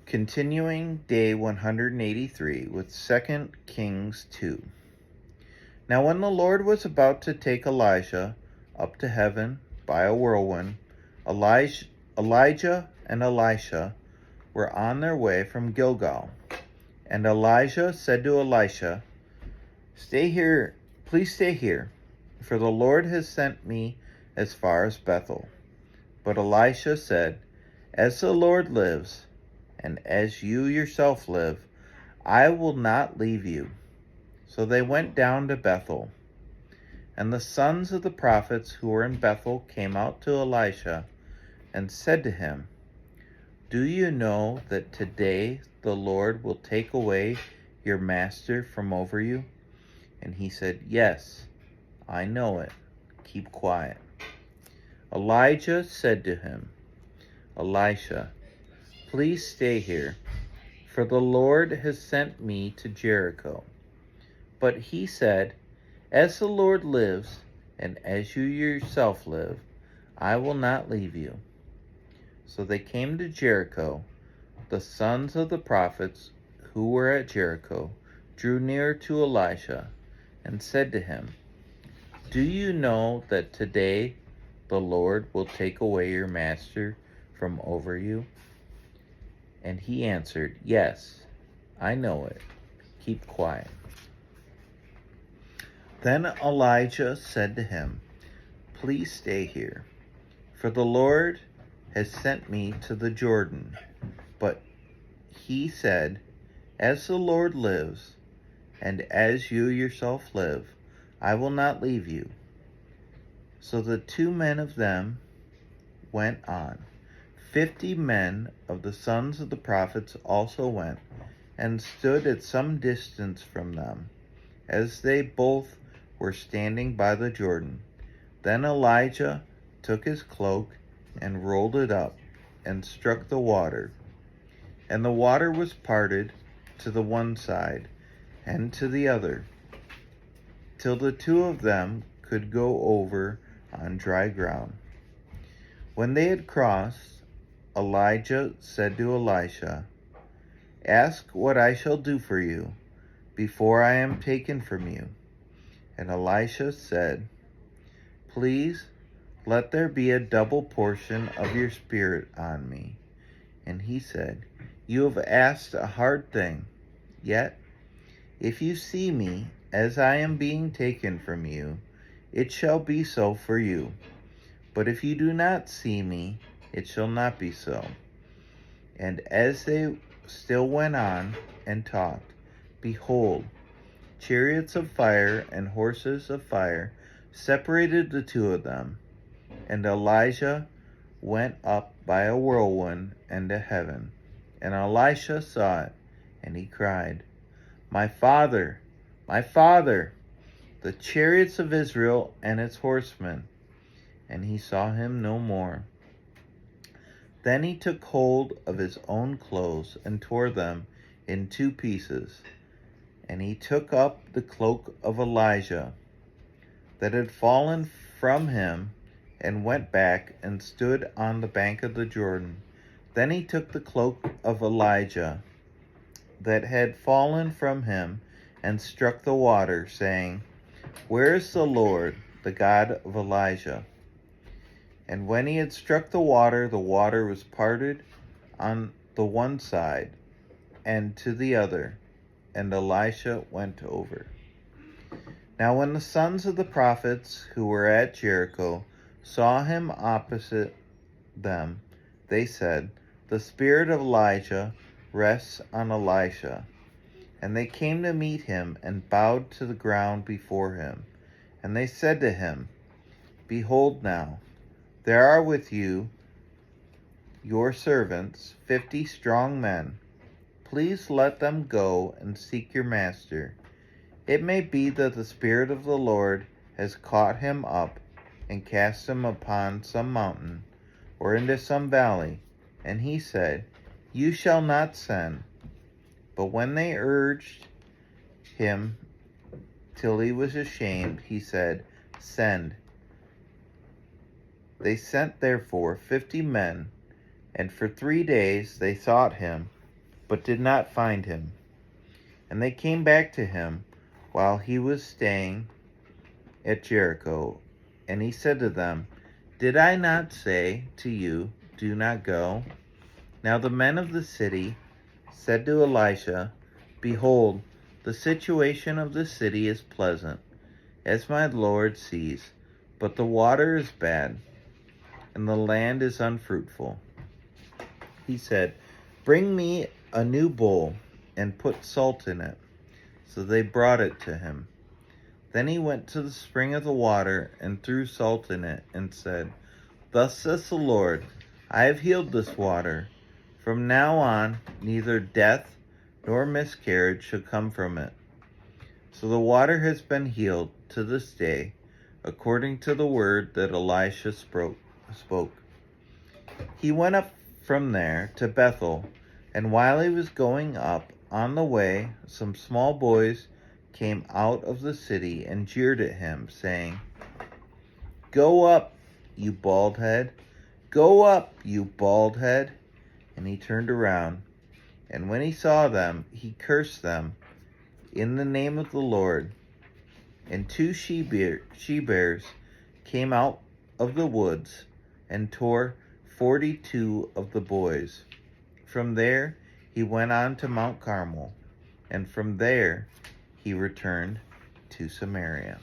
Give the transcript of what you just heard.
Continuing day 183 with 2 Kings 2. Now when the Lord was about to take Elijah up to heaven by a whirlwind, Elijah and Elisha were on their way from Gilgal. And Elijah said to Elisha, "Stay here, please stay here, for the Lord has sent me as far as Bethel." But Elisha said, "As the Lord lives, and as you yourself live, I will not leave you." So they went down to Bethel. And the sons of the prophets who were in Bethel came out to Elisha and said to him, "Do you know that today the Lord will take away your master from over you?" And he said, "Yes, I know it. Keep quiet." Elijah said to him, "Elisha, please stay here, for the Lord has sent me to Jericho." But he said, "As the Lord lives, and as you yourself live, I will not leave you." So they came to Jericho. The sons of the prophets who were at Jericho drew near to Elisha and said to him, "Do you know that today the Lord will take away your master from over you?" And he answered, "Yes, I know it. Keep quiet." Then Elijah said to him, "Please stay here, for the Lord has sent me to the Jordan." But he said, "As the Lord lives, and as you yourself live, I will not leave you." So the two men of them went on. 50 men of the sons of the prophets also went, and stood at some distance from them, as they both were standing by the Jordan. Then Elijah took his cloak and rolled it up, and struck the water. And the water was parted to the one side and to the other, till the two of them could go over on dry ground. When they had crossed, Elijah said to Elisha, "Ask what I shall do for you before I am taken from you." And Elisha said, "Please let there be a double portion of your spirit on me." And he said, "You have asked a hard thing. Yet, if you see me as I am being taken from you, it shall be so for you. But if you do not see me, it shall not be so." And as they still went on and talked, behold, chariots of fire and horses of fire separated the two of them. And Elijah went up by a whirlwind into heaven. And Elisha saw it, and he cried, my father, the chariots of Israel and its horsemen." And he saw him no more. Then he took hold of his own clothes and tore them in two pieces. And he took up the cloak of Elijah that had fallen from him, and went back and stood on the bank of the Jordan. Then he took the cloak of Elijah that had fallen from him, and struck the water, saying, "Where is the Lord, the God of Elijah?" And when he had struck the water was parted on the one side and to the other, and Elisha went over. Now when the sons of the prophets who were at Jericho saw him opposite them, they said, "The spirit of Elijah rests on Elisha." And they came to meet him and bowed to the ground before him. And they said to him, "Behold now, there are with you, your servants, 50 strong men. Please let them go and seek your master. It may be that the Spirit of the Lord has caught him up and cast him upon some mountain or into some valley." And he said, "You shall not send." But when they urged him till he was ashamed, he said, "Send." They sent therefore 50 men, and for 3 days they sought him but did not find him. And they came back to him while he was staying at Jericho. And he said to them, Did I not say to you, do not go? Now the men of the city said to Elisha, Behold, the situation of the city is pleasant, as my Lord sees, but the water is bad, and the land is unfruitful. He said, Bring me a new bowl, and put salt in it. So they brought it to him. Then he went to the spring of the water, and threw salt in it, and said, Thus says the Lord, I have healed this water. From now on, neither death nor miscarriage shall come from it. So the water has been healed to this day, according to the word that Elisha spoke. He went up from there to Bethel, and while he was going up on the way, some small boys came out of the city and jeered at him, saying, Go up, you bald head! Go up, you bald head! And he turned around, and when he saw them, he cursed them in the name of the Lord. And 2 she-bears came out of the woods and tore 42 of the boys. From there he went on to Mount Carmel, and from there he returned to Samaria.